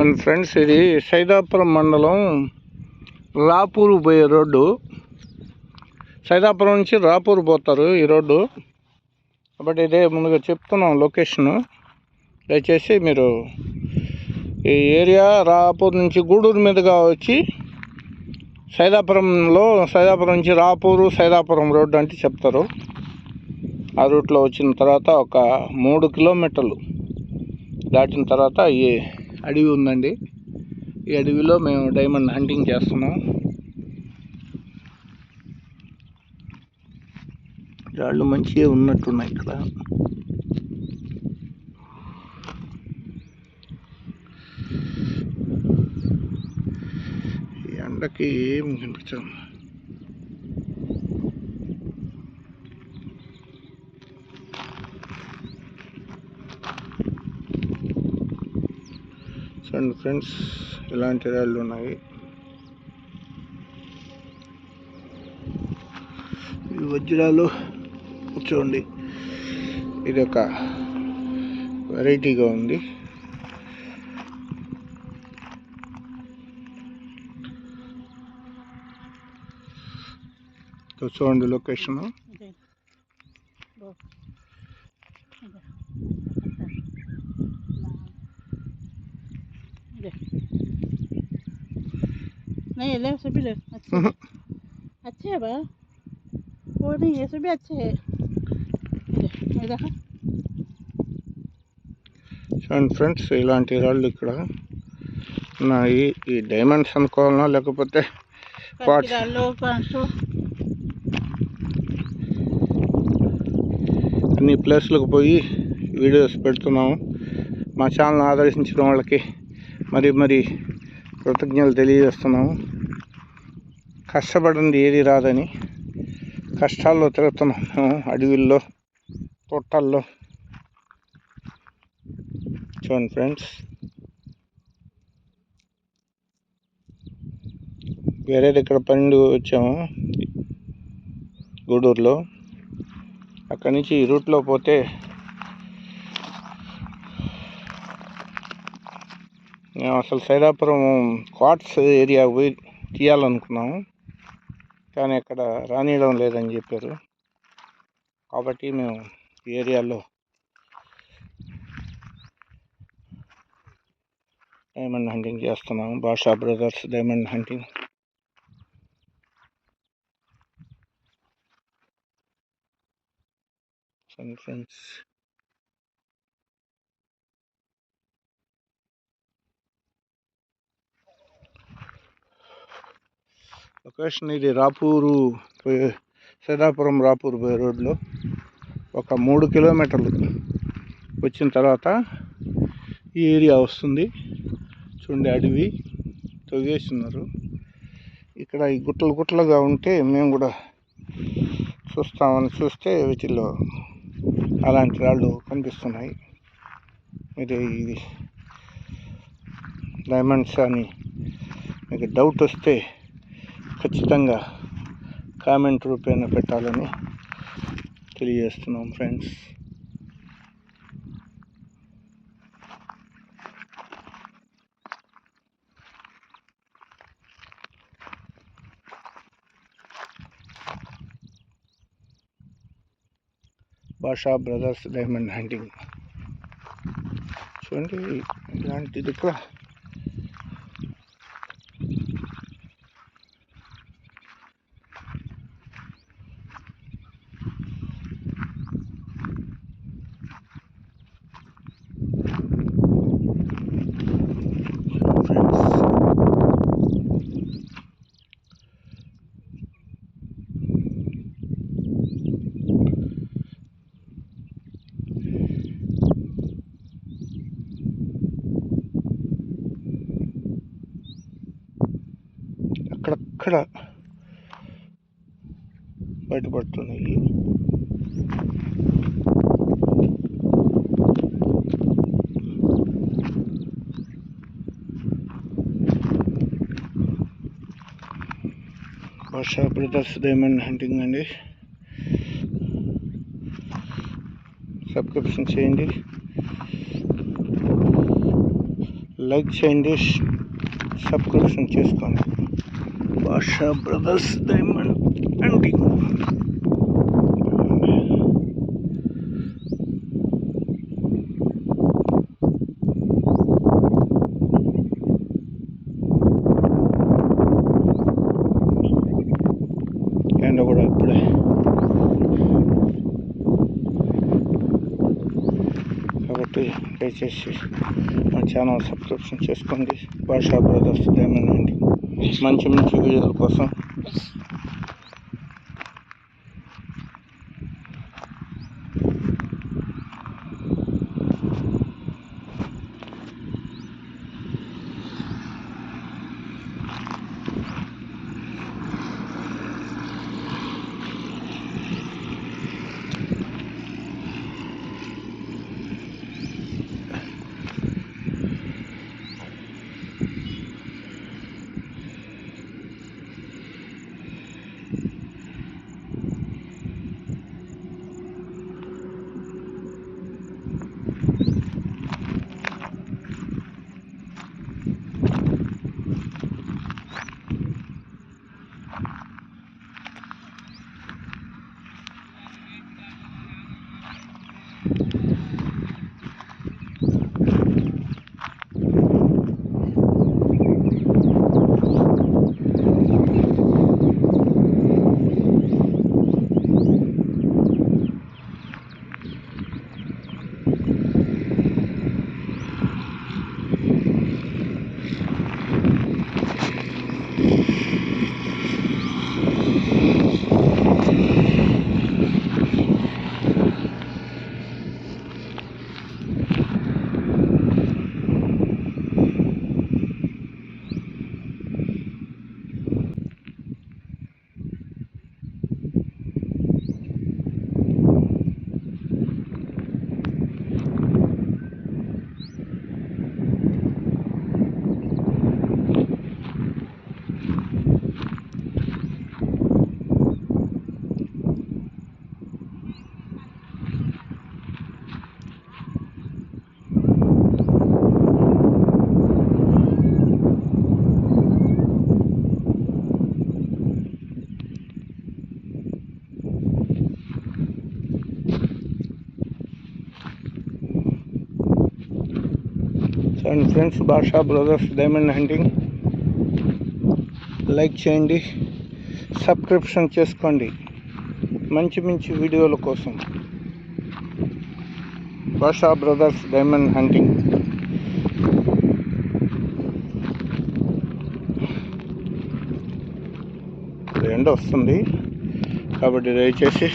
And friends, ఇది సైదాపురం మండలం రాపూరు పోయే రోడ్డు. సైదాపురం నుంచి రాపూరు పోతారు ఈ రోడ్డు. కాబట్టి ఇదే ముందుగా చెప్తున్నాం లొకేషను. దయచేసి మీరు ఈ ఏరియా రాపూర్ నుంచి గూడూరు మీదుగా వచ్చి సైదాపురం నుంచి రాపూరు సైదాపురం రోడ్డు అంటే చెప్తారు. ఆ రూట్లో వచ్చిన తర్వాత ఒక 3 కిలోమీటర్లు దాటిన తర్వాత ఈ అడవి ఉందండి. ఈ అడవిలో మేము డైమండ్ హంటింగ్ చేస్తున్నాం. రాళ్ళు మంచిగా ఉన్నట్టున్నాయి ఇక్కడ. ఈ ఎండకి ఏం కనిపించదు. చూడండి ఫ్రెండ్స్, ఇలాంటి రాళ్ళు ఉన్నాయి. ఈ వజ్రాలు చూడండి, ఇది ఒక వెరైటీగా ఉంది. చూడండి లొకేషన్. नहीं ले सभी ले अच्छे है बा वो नहीं ये सभी अच्छे है ये देखा. చూడండి ఫ్రెండ్స్, ఇలాంటి రాళ్ళు ఇక్కడ ఉన్నాయి. ఈ డైమండ్స్ అనుకోవాలన్నా లేకపోతే అన్ని ప్లేస్లకు పోయి వీడియోస్ పెడుతున్నాము. మా ఛానల్ ఆదర్శించిన వాళ్ళకి మరి కృతజ్ఞతలు తెలియజేస్తున్నాము. కష్టపడింది ఏది రాదని కష్టాల్లో తిరుగుతున్నాము, అడవిల్లో తోటల్లో. చూడండి ఫ్రెండ్స్, వేరే దగ్గర పని వచ్చాము గూడూరులో. అక్కడి నుంచి ఈ రూట్లో పోతే మేము అసలు సైదాపురం క్వార్ట్స్ ఏరియా పోయి తీయాలనుకున్నాము, కానీ అక్కడ రానియడం లేదని చెప్పారు. కాబట్టి మేము ఈ ఏరియాలో డైమండ్ హంటింగ్ చేస్తున్నాము. భాషా brothers diamond hunting. Friends, location ఇది రాపూరు సైదాపురం రాపూరు పోయే రోడ్లో ఒక 3 కిలోమీటర్లు వచ్చిన తర్వాత ఈ ఏరియా వస్తుంది. చూడండి, అడవి తొగేస్తున్నారు. ఇక్కడ ఈ గుట్టలుగా ఉంటే మేము కూడా చూస్తే వీటిల్లో అలాంటి రాళ్ళు కనిపిస్తున్నాయి. ఇది డైమండ్స్ అని మీకు డౌట్ వస్తే ఖచ్చితంగా కామెంట్ రూపేణ పెట్టాలని తెలియజేస్తున్నాం ఫ్రెండ్స్. భాషా బ్రదర్స్ డైమండ్ హంటింగ్. చూడండి, ఇలాంటిది ఇక్కడ అక్కడక్కడ బయటపడుతున్నాయి. భాషా బ్రదర్స్ డైమండ్ హంటింగ్ అండి. సబ్స్క్రిప్షన్ చేయండి, లైక్ చేయండి, సబ్స్క్రిప్షన్ చేసుకోండి. భాషా బ్రదర్స్ డైమండ్ హంటింగ్. ఎండ కూడా ఇప్పుడే. కాబట్టి దయచేసి మా ఛానల్ సబ్స్క్రిప్షన్ చేసుకోండి. భాషా బ్రదర్స్ డైమండ్ హంటింగ్ మంచి మంచి వీడియోల కోసం. అండ్ ఫ్రెండ్స్, భాషా బ్రదర్స్ డైమండ్ హంటింగ్ లైక్ చేయండి, సబ్స్క్రిప్షన్ చేసుకోండి మంచి మంచి వీడియోల కోసం. భాషా బ్రదర్స్ డైమండ్ హంటింగ్. ఎండ వస్తుంది కాబట్టి దయచేసి